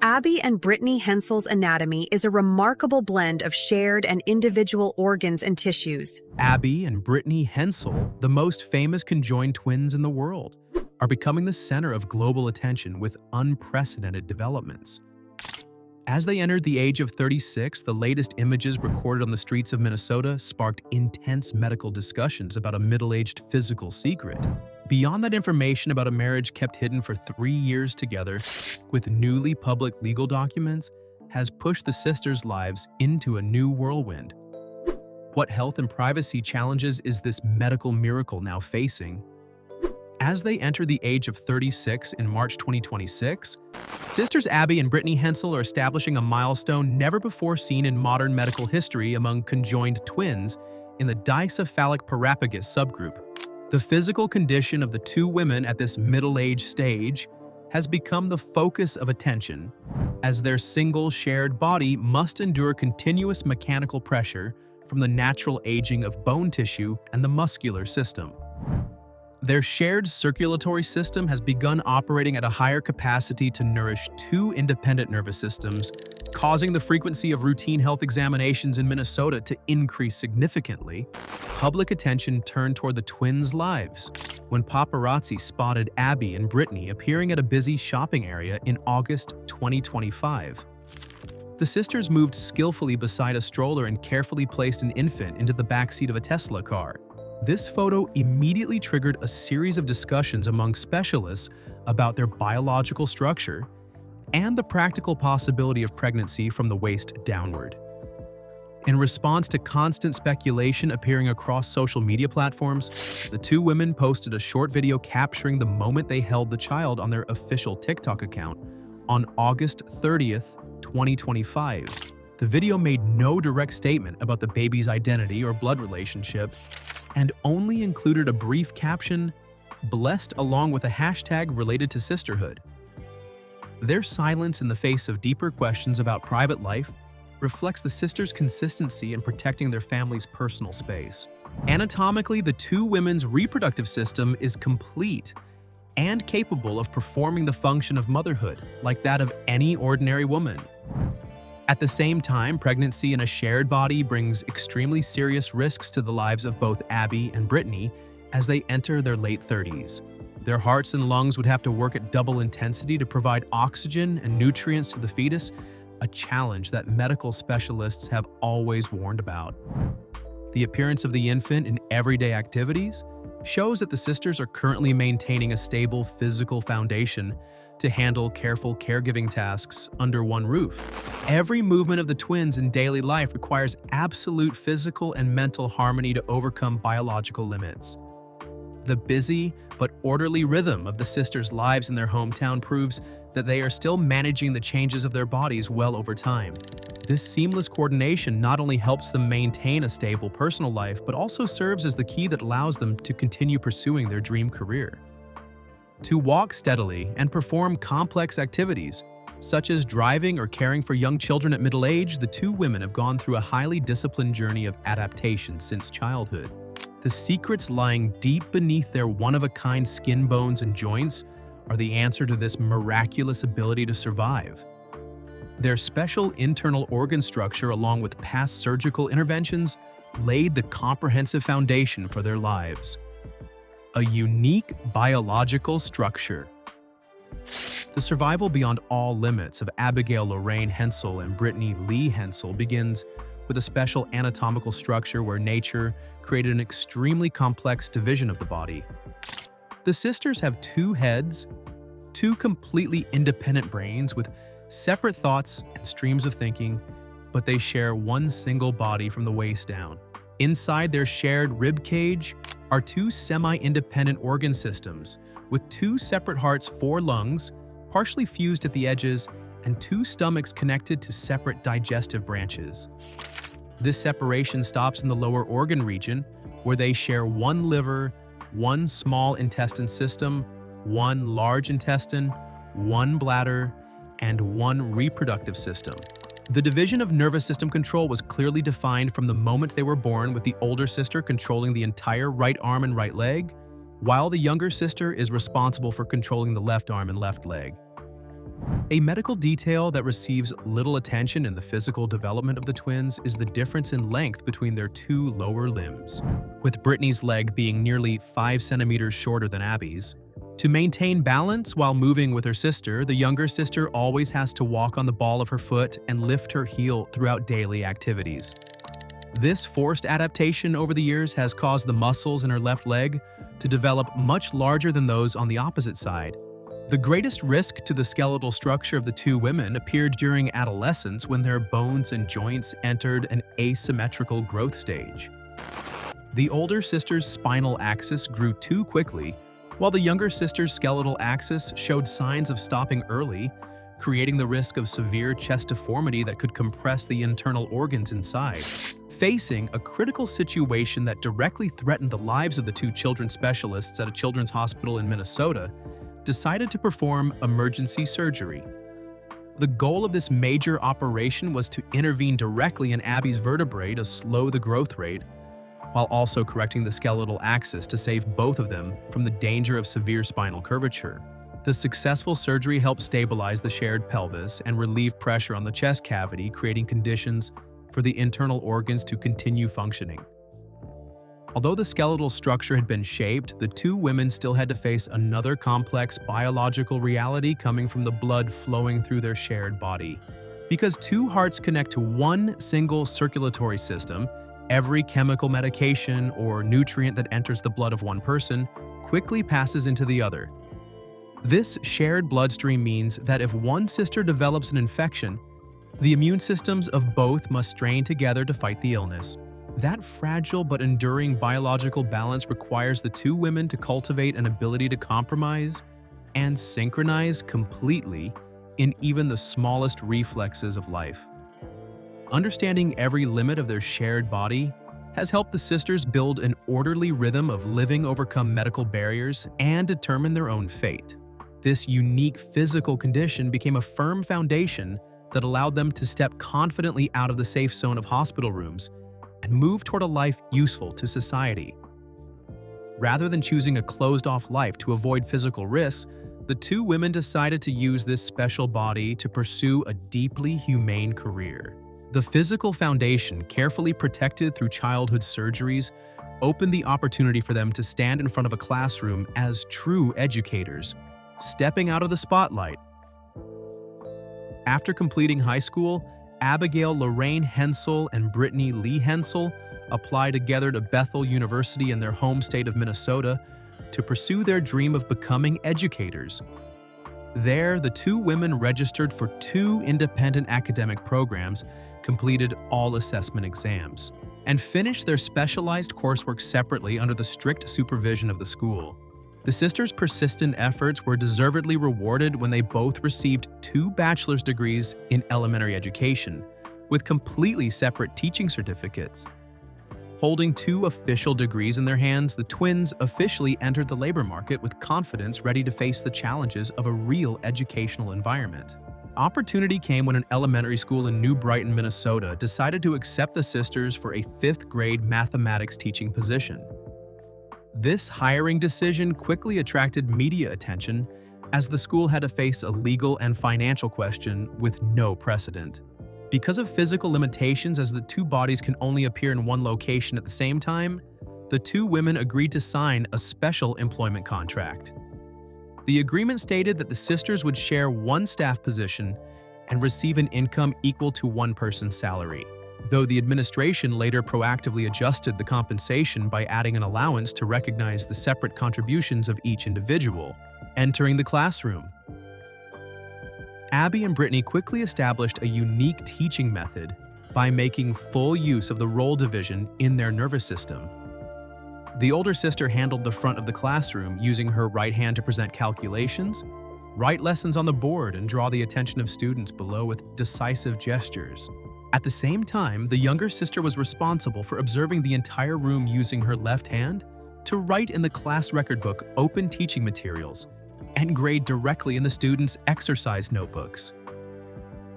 Abby and Brittany Hensel's anatomy is a remarkable blend of shared and individual organs and tissues. Abby and Brittany Hensel, the most famous conjoined twins in the world, are becoming the center of global attention with unprecedented developments. As they entered the age of 36, the latest images recorded on the streets of Minnesota sparked intense medical discussions about a middle-aged physical secret. Beyond that, information about a marriage kept hidden for 3 years together with newly public legal documents has pushed the sisters' lives into a new whirlwind. What health and privacy challenges is this medical miracle now facing? As they enter the age of 36 in March 2026, sisters Abby and Brittany Hensel are establishing a milestone never before seen in modern medical history among conjoined twins in the dicephalic parapagus subgroup. The physical condition of the two women at this middle-age stage has become the focus of attention, as their single shared body must endure continuous mechanical pressure from the natural aging of bone tissue and the muscular system. Their shared circulatory system has begun operating at a higher capacity to nourish two independent nervous systems, causing the frequency of routine health examinations in Minnesota to increase significantly. Public attention turned toward the twins' lives when paparazzi spotted Abby and Brittany appearing at a busy shopping area in August 2025. The sisters moved skillfully beside a stroller and carefully placed an infant into the backseat of a Tesla car. This photo immediately triggered a series of discussions among specialists about their biological structure and the practical possibility of pregnancy from the waist downward. In response to constant speculation appearing across social media platforms, the two women posted a short video capturing the moment they held the child on their official TikTok account on August 30th, 2025. The video made no direct statement about the baby's identity or blood relationship and only included a brief caption, "blessed," along with a hashtag related to sisterhood. Their silence in the face of deeper questions about private life reflects the sisters' consistency in protecting their family's personal space. Anatomically, the two women's reproductive system is complete and capable of performing the function of motherhood like that of any ordinary woman. At the same time, pregnancy in a shared body brings extremely serious risks to the lives of both Abby and Brittany as they enter their late 30s. Their hearts and lungs would have to work at double intensity to provide oxygen and nutrients to the fetus, a challenge that medical specialists have always warned about. The appearance of the infant in everyday activities shows that the sisters are currently maintaining a stable physical foundation to handle careful caregiving tasks under one roof. Every movement of the twins in daily life requires absolute physical and mental harmony to overcome biological limits. The busy but orderly rhythm of the sisters' lives in their hometown proves that they are still managing the changes of their bodies well over time. This seamless coordination not only helps them maintain a stable personal life, but also serves as the key that allows them to continue pursuing their dream career. To walk steadily and perform complex activities, such as driving or caring for young children at middle age, the two women have gone through a highly disciplined journey of adaptation since childhood. The secrets lying deep beneath their one-of-a-kind skin, bones, and joints are the answer to this miraculous ability to survive. Their special internal organ structure, along with past surgical interventions, laid the comprehensive foundation for their lives. A unique biological structure. The survival beyond all limits of Abigail Lorraine Hensel and Brittany Lee Hensel begins with a special anatomical structure where nature created an extremely complex division of the body. The sisters have two heads, two completely independent brains with separate thoughts and streams of thinking, but they share one single body from the waist down. Inside their shared rib cage are two semi-independent organ systems with two separate hearts, 4 lungs, partially fused at the edges, and 2 stomachs connected to separate digestive branches. This separation stops in the lower organ region, where they share 1 liver, 1 small intestine system, 1 large intestine, 1 bladder, and 1 reproductive system. The division of nervous system control was clearly defined from the moment they were born, with the older sister controlling the entire right arm and right leg, while the younger sister is responsible for controlling the left arm and left leg. A medical detail that receives little attention in the physical development of the twins is the difference in length between their two lower limbs, with Brittany's leg being nearly 5 centimeters shorter than Abby's. To maintain balance while moving with her sister, the younger sister always has to walk on the ball of her foot and lift her heel throughout daily activities. This forced adaptation over the years has caused the muscles in her left leg to develop much larger than those on the opposite side. The greatest risk to the skeletal structure of the two women appeared during adolescence when their bones and joints entered an asymmetrical growth stage. The older sister's spinal axis grew too quickly, while the younger sister's skeletal axis showed signs of stopping early, creating the risk of severe chest deformity that could compress the internal organs inside. Facing a critical situation that directly threatened the lives of the two children's specialists at a children's hospital in Minnesota, decided to perform emergency surgery. The goal of this major operation was to intervene directly in Abby's vertebrae to slow the growth rate, while also correcting the skeletal axis to save both of them from the danger of severe spinal curvature. The successful surgery helped stabilize the shared pelvis and relieve pressure on the chest cavity, creating conditions for the internal organs to continue functioning. Although the skeletal structure had been shaped, the two women still had to face another complex biological reality coming from the blood flowing through their shared body. Because two hearts connect to one single circulatory system, every chemical medication or nutrient that enters the blood of one person quickly passes into the other. This shared bloodstream means that if one sister develops an infection, the immune systems of both must strain together to fight the illness. That fragile but enduring biological balance requires the two women to cultivate an ability to compromise and synchronize completely in even the smallest reflexes of life. Understanding every limit of their shared body has helped the sisters build an orderly rhythm of living, overcome medical barriers, and determine their own fate. This unique physical condition became a firm foundation that allowed them to step confidently out of the safe zone of hospital rooms and move toward a life useful to society. Rather than choosing a closed-off life to avoid physical risks, the two women decided to use this special body to pursue a deeply humane career. The physical foundation, carefully protected through childhood surgeries, opened the opportunity for them to stand in front of a classroom as true educators, stepping out of the spotlight. After completing high school, Abigail Lorraine Hensel and Brittany Lee Hensel applied together to Bethel University in their home state of Minnesota to pursue their dream of becoming educators. There, the two women registered for 2 independent academic programs, completed all assessment exams, and finished their specialized coursework separately under the strict supervision of the school. The sisters' persistent efforts were deservedly rewarded when they both received 2 bachelor's degrees in elementary education, with completely separate teaching certificates. Holding 2 official degrees in their hands, the twins officially entered the labor market with confidence, ready to face the challenges of a real educational environment. Opportunity came when an elementary school in New Brighton, Minnesota decided to accept the sisters for a 5th grade mathematics teaching position. This hiring decision quickly attracted media attention, as the school had to face a legal and financial question with no precedent. Because of physical limitations, as the 2 bodies can only appear in one location at the same time, the 2 women agreed to sign a special employment contract. The agreement stated that the sisters would share one staff position and receive an income equal to one person's salary, though the administration later proactively adjusted the compensation by adding an allowance to recognize the separate contributions of each individual. Entering the classroom, Abby and Brittany quickly established a unique teaching method by making full use of the role division in their nervous system. The older sister handled the front of the classroom, using her right hand to present calculations, write lessons on the board, and draw the attention of students below with decisive gestures. At the same time, the younger sister was responsible for observing the entire room, using her left hand to write in the class record book open teaching materials and grade directly in the students' exercise notebooks.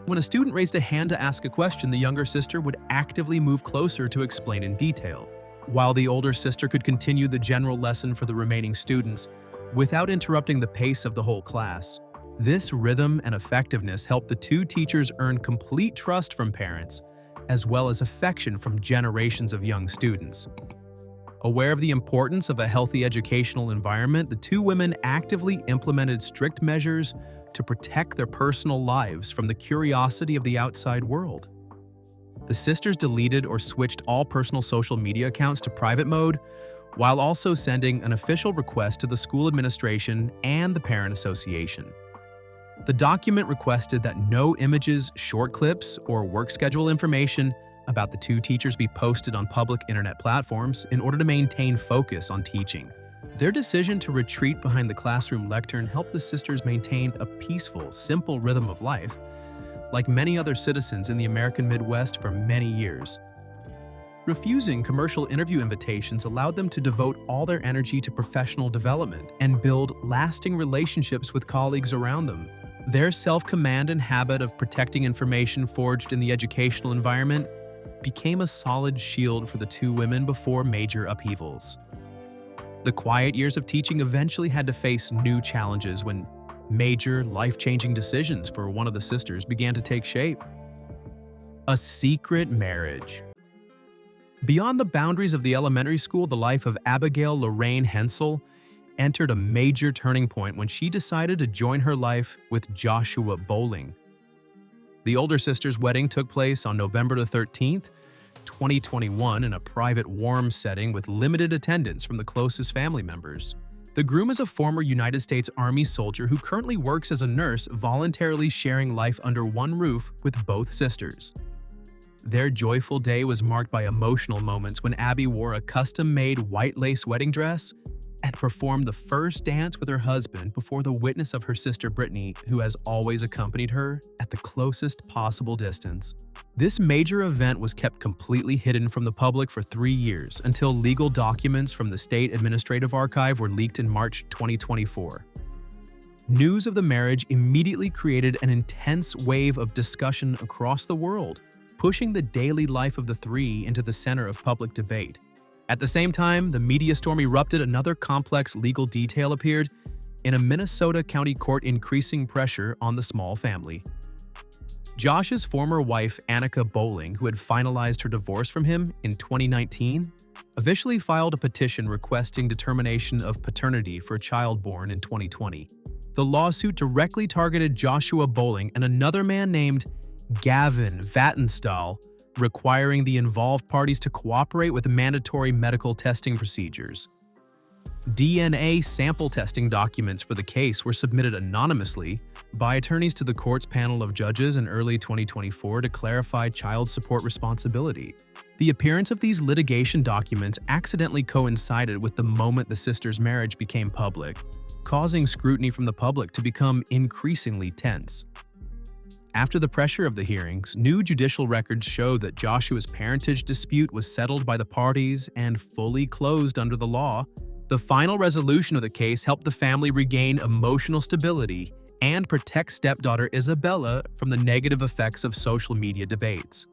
When a student raised a hand to ask a question, the younger sister would actively move closer to explain in detail, while the older sister could continue the general lesson for the remaining students without interrupting the pace of the whole class. This rhythm and effectiveness helped the two teachers earn complete trust from parents, as well as affection from generations of young students. Aware of the importance of a healthy educational environment, the two women actively implemented strict measures to protect their personal lives from the curiosity of the outside world. The sisters deleted or switched all personal social media accounts to private mode, while also sending an official request to the school administration and the parent association. The document requested that no images, short clips, or work schedule information about the two teachers be posted on public internet platforms in order to maintain focus on teaching. Their decision to retreat behind the classroom lectern helped the sisters maintain a peaceful, simple rhythm of life, like many other citizens in the American Midwest for many years. Refusing commercial interview invitations allowed them to devote all their energy to professional development and build lasting relationships with colleagues around them. Their self-command and habit of protecting information forged in the educational environment became a solid shield for the two women before major upheavals. The quiet years of teaching eventually had to face new challenges when major, life-changing decisions for one of the sisters began to take shape. A secret marriage. Beyond the boundaries of the elementary school, the life of Abigail Lorraine Hensel entered a major turning point when she decided to join her life with Joshua Bowling. The older sister's wedding took place on November 13th, 2021 in a private, warm setting with limited attendance from the closest family members. The groom is a former United States Army soldier who currently works as a nurse, voluntarily sharing life under one roof with both sisters. Their joyful day was marked by emotional moments when Abby wore a custom-made white lace wedding dress and performed the first dance with her husband before the witness of her sister Brittany, who has always accompanied her at the closest possible distance. This major event was kept completely hidden from the public for 3 years until legal documents from the State Administrative Archive were leaked in March 2024. News of the marriage immediately created an intense wave of discussion across the world, pushing the daily life of the three into the center of public debate. At the same time, the media storm erupted. Another complex legal detail appeared in a Minnesota county court, increasing pressure on the small family. Josh's former wife, Annika Bowling, who had finalized her divorce from him in 2019, officially filed a petition requesting determination of paternity for a child born in 2020. The lawsuit directly targeted Joshua Bowling and another man named Gavin Vattenstall, requiring the involved parties to cooperate with mandatory medical testing procedures. DNA sample testing documents for the case were submitted anonymously by attorneys to the court's panel of judges in early 2024 to clarify child support responsibility. The appearance of these litigation documents accidentally coincided with the moment the sisters' marriage became public, causing scrutiny from the public to become increasingly tense. After the pressure of the hearings, new judicial records show that Joshua's parentage dispute was settled by the parties and fully closed under the law. The final resolution of the case helped the family regain emotional stability and protect stepdaughter Isabella from the negative effects of social media debates.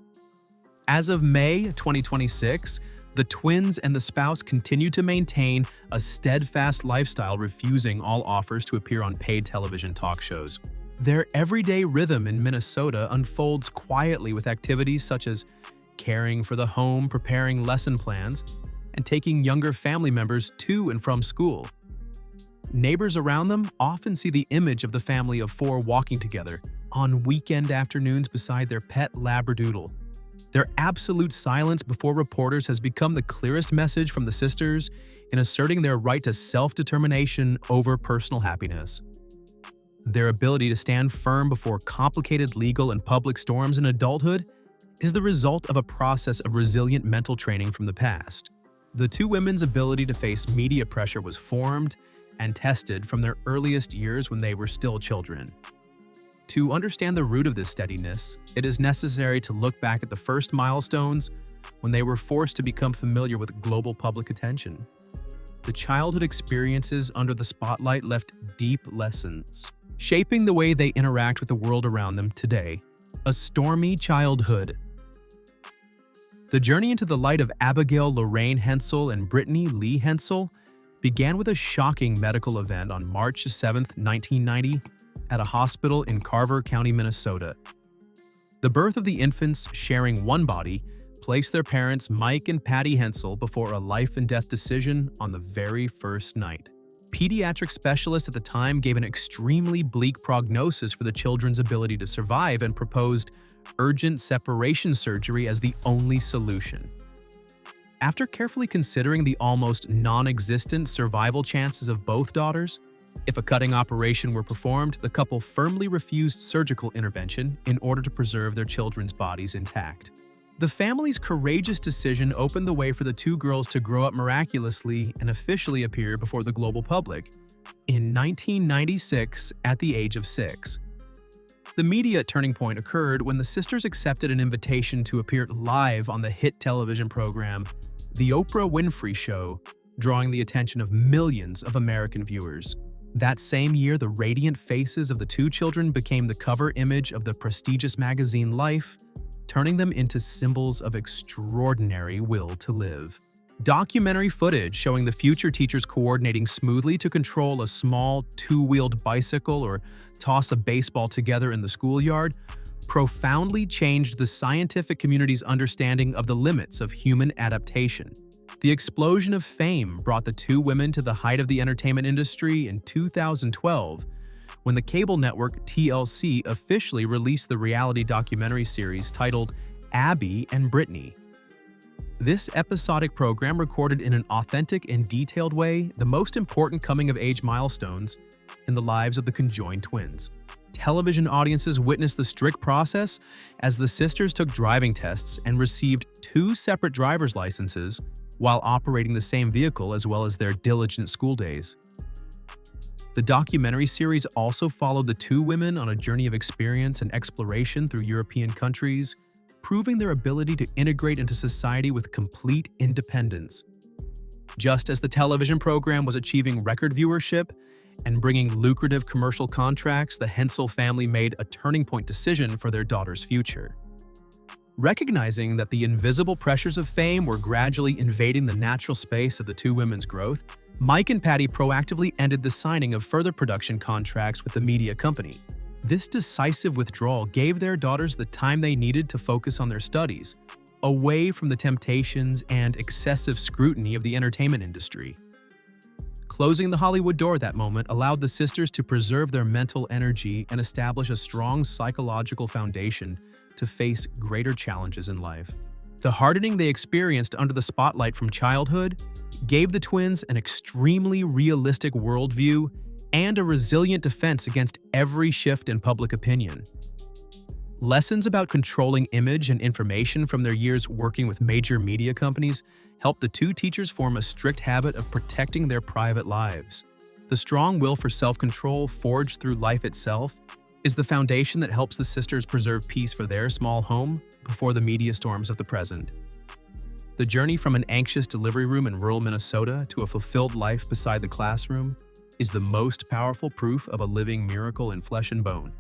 As of May 2026, the twins and the spouse continue to maintain a steadfast lifestyle, refusing all offers to appear on paid television talk shows. Their everyday rhythm in Minnesota unfolds quietly with activities such as caring for the home, preparing lesson plans, and taking younger family members to and from school. Neighbors around them often see the image of the family of four walking together on weekend afternoons beside their pet Labradoodle. Their absolute silence before reporters has become the clearest message from the sisters in asserting their right to self-determination over personal happiness. Their ability to stand firm before complicated legal and public storms in adulthood is the result of a process of resilient mental training from the past. The two women's ability to face media pressure was formed and tested from their earliest years when they were still children. To understand the root of this steadiness, it is necessary to look back at the first milestones when they were forced to become familiar with global public attention. The childhood experiences under the spotlight left deep lessons, shaping the way they interact with the world around them today. A stormy childhood. The journey into the light of Abigail Lorraine Hensel and Brittany Lee Hensel began with a shocking medical event on March 7, 1990, at a hospital in Carver County, Minnesota. The birth of the infants sharing one body placed their parents Mike and Patty Hensel before a life-and-death decision on the very first night. Pediatric specialists at the time gave an extremely bleak prognosis for the children's ability to survive and proposed urgent separation surgery as the only solution. After carefully considering the almost non-existent survival chances of both daughters, if a cutting operation were performed, the couple firmly refused surgical intervention in order to preserve their children's bodies intact. The family's courageous decision opened the way for the two girls to grow up miraculously and officially appear before the global public in 1996 at the age of 6. The media turning point occurred when the sisters accepted an invitation to appear live on the hit television program The Oprah Winfrey Show, drawing the attention of millions of American viewers. That same year, the radiant faces of the two children became the cover image of the prestigious magazine Life, turning them into symbols of extraordinary will to live. Documentary footage showing the future teachers coordinating smoothly to control a small two-wheeled bicycle or toss a baseball together in the schoolyard profoundly changed the scientific community's understanding of the limits of human adaptation. The explosion of fame brought the two women to the height of the entertainment industry in 2012, when the cable network TLC officially released the reality documentary series titled Abby and Brittany. This episodic program recorded in an authentic and detailed way the most important coming-of-age milestones in the lives of the conjoined twins. Television audiences witnessed the strict process as the sisters took driving tests and received 2 separate driver's licenses while operating the same vehicle, as well as their diligent school days. The documentary series also followed the two women on a journey of experience and exploration through European countries, proving their ability to integrate into society with complete independence. Just as the television program was achieving record viewership and bringing lucrative commercial contracts, the Hensel family made a turning point decision for their daughter's future. Recognizing that the invisible pressures of fame were gradually invading the natural space of the two women's growth, Mike and Patty proactively ended the signing of further production contracts with the media company. This decisive withdrawal gave their daughters the time they needed to focus on their studies, away from the temptations and excessive scrutiny of the entertainment industry. Closing the Hollywood door at that moment allowed the sisters to preserve their mental energy and establish a strong psychological foundation to face greater challenges in life. The hardening they experienced under the spotlight from childhood gave the twins an extremely realistic worldview and a resilient defense against every shift in public opinion. Lessons about controlling image and information from their years working with major media companies helped the two teachers form a strict habit of protecting their private lives. The strong will for self-control forged through life itself is the foundation that helps the sisters preserve peace for their small home before the media storms of the present. The journey from an anxious delivery room in rural Minnesota to a fulfilled life beside the classroom is the most powerful proof of a living miracle in flesh and bone.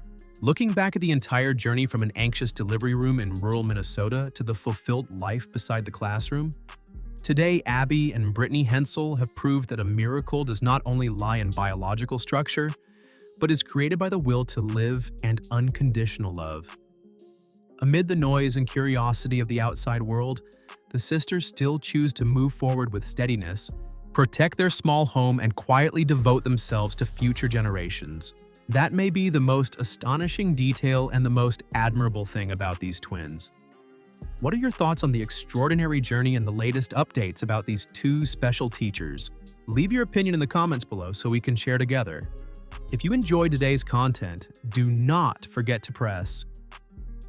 Looking back at the entire journey from an anxious delivery room in rural Minnesota to the fulfilled life beside the classroom, today Abby and Brittany Hensel have proved that a miracle does not only lie in biological structure, but is created by the will to live and unconditional love. Amid the noise and curiosity of the outside world, the sisters still choose to move forward with steadiness, protect their small home, and quietly devote themselves to future generations. That may be the most astonishing detail and the most admirable thing about these twins. What are your thoughts on the extraordinary journey and the latest updates about these two special teachers? Leave your opinion in the comments below so we can share together. If you enjoyed today's content, do not forget to press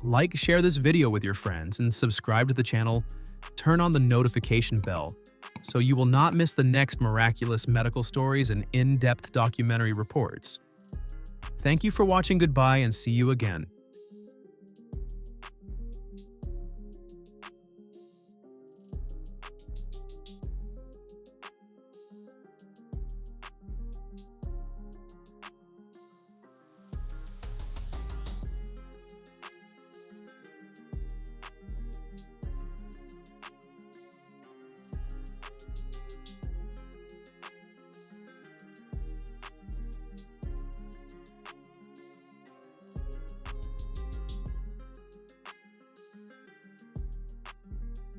like, share this video with your friends, and subscribe to the channel. Turn on the notification bell so you will not miss the next miraculous medical stories and in-depth documentary reports. Thank you for watching. Goodbye and see you again.